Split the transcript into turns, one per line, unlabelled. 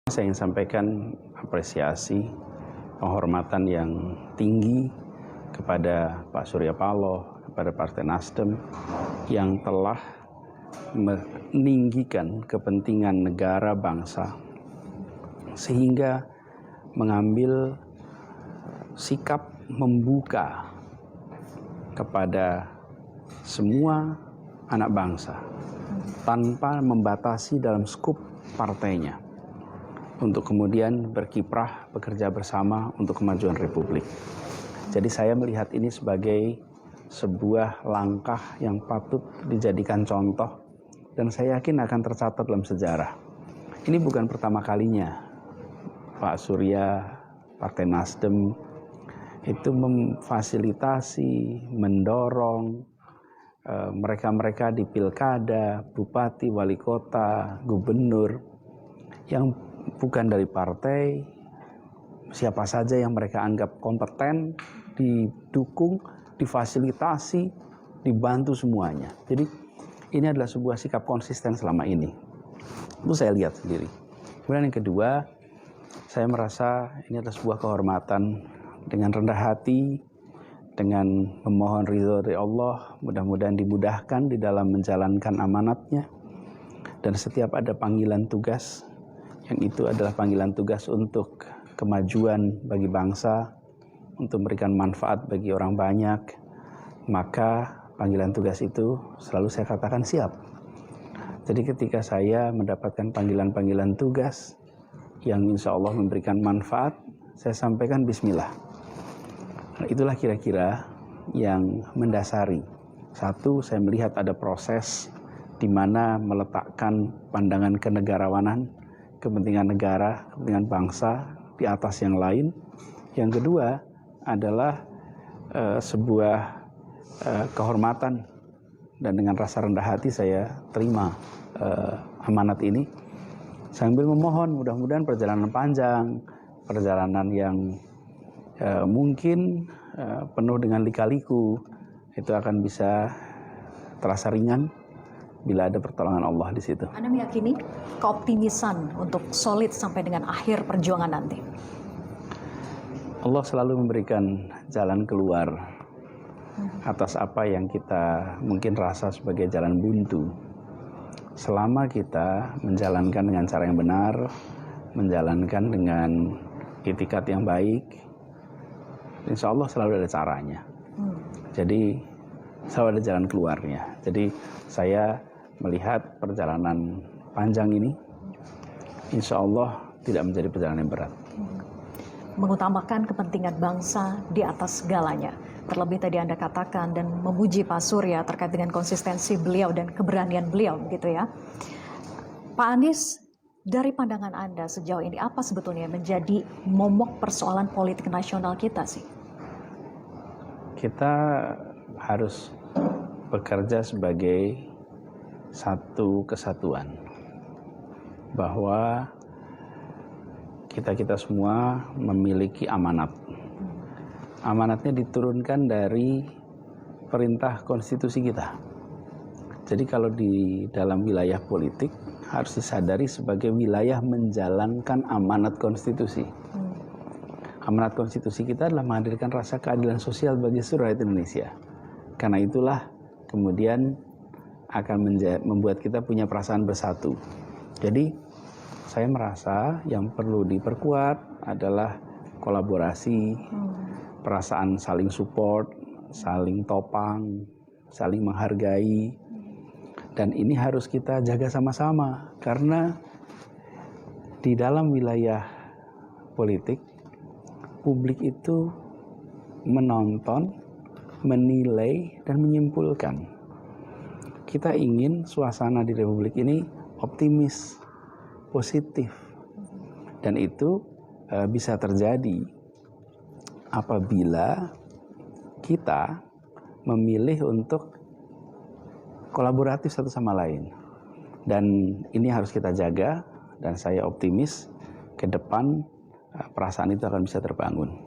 Saya ingin sampaikan apresiasi, penghormatan yang tinggi kepada Pak Surya Paloh, kepada Partai Nasdem yang telah meninggikan kepentingan negara bangsa sehingga mengambil sikap membuka kepada semua anak bangsa tanpa membatasi dalam skup partainya, untuk kemudian berkiprah, bekerja bersama untuk kemajuan Republik. Jadi saya melihat ini sebagai sebuah langkah yang patut dijadikan contoh dan saya yakin akan tercatat dalam sejarah. Ini bukan pertama kalinya Pak Surya, Partai Nasdem itu memfasilitasi, mendorong mereka-mereka di pilkada, bupati, wali kota, gubernur yang bukan dari partai, siapa saja yang mereka anggap kompeten, didukung, difasilitasi, dibantu semuanya. Jadi ini adalah sebuah sikap konsisten selama ini. Itu saya lihat sendiri. Kemudian yang kedua, saya merasa ini adalah sebuah kehormatan dengan rendah hati, dengan memohon ridho dari Allah, mudah-mudahan dimudahkan di dalam menjalankan amanatnya. Dan setiap ada panggilan tugas, yang itu adalah panggilan tugas untuk kemajuan bagi bangsa, untuk memberikan manfaat bagi orang banyak, maka panggilan tugas itu selalu saya katakan siap. Jadi ketika saya mendapatkan panggilan-panggilan tugas yang insya Allah memberikan manfaat, saya sampaikan bismillah. Nah, itulah kira-kira yang mendasari. Satu, saya melihat ada proses di mana meletakkan pandangan kenegarawanan, kepentingan negara, kepentingan bangsa di atas yang lain. Yang kedua adalah sebuah kehormatan dan dengan rasa rendah hati saya terima amanat ini sambil memohon mudah-mudahan perjalanan panjang, perjalanan yang mungkin penuh dengan lika-liku itu akan bisa terasa ringan bila ada pertolongan Allah di situ.
Anda meyakini keoptimisan untuk solid sampai dengan akhir perjuangan nanti?
Allah selalu memberikan jalan keluar atas apa yang kita mungkin rasa sebagai jalan buntu. Selama kita menjalankan dengan cara yang benar, menjalankan dengan itikat yang baik, insya Allah selalu ada caranya. Jadi selalu ada jalan keluarnya. Jadi saya melihat perjalanan panjang ini, insya Allah tidak menjadi perjalanan yang berat.
Mengutamakan kepentingan bangsa di atas segalanya. Terlebih tadi Anda katakan dan memuji Pak Surya terkait dengan konsistensi beliau dan keberanian beliau, gitu ya. Pak Anies, dari pandangan Anda sejauh ini apa sebetulnya menjadi momok persoalan politik nasional kita sih?
Kita harus bekerja sebagai satu kesatuan, bahwa kita semua memiliki amanat. Amanatnya diturunkan dari perintah konstitusi kita. Jadi kalau di dalam wilayah politik harus disadari sebagai wilayah menjalankan amanat konstitusi. Amanat konstitusi kita adalah menghadirkan rasa keadilan sosial bagi seluruh rakyat Indonesia. Karena itulah kemudian akan membuat kita punya perasaan bersatu. Jadi saya merasa yang perlu diperkuat adalah kolaborasi, perasaan saling support, saling topang, saling menghargai. Dan ini harus kita jaga sama-sama karena di dalam wilayah politik, publik itu menonton, menilai, dan menyimpulkan. Kita ingin suasana di Republik ini optimis, positif. Dan itu bisa terjadi apabila kita memilih untuk kolaboratif satu sama lain. Dan ini harus kita jaga dan saya optimis ke depan perasaan itu akan bisa terbangun.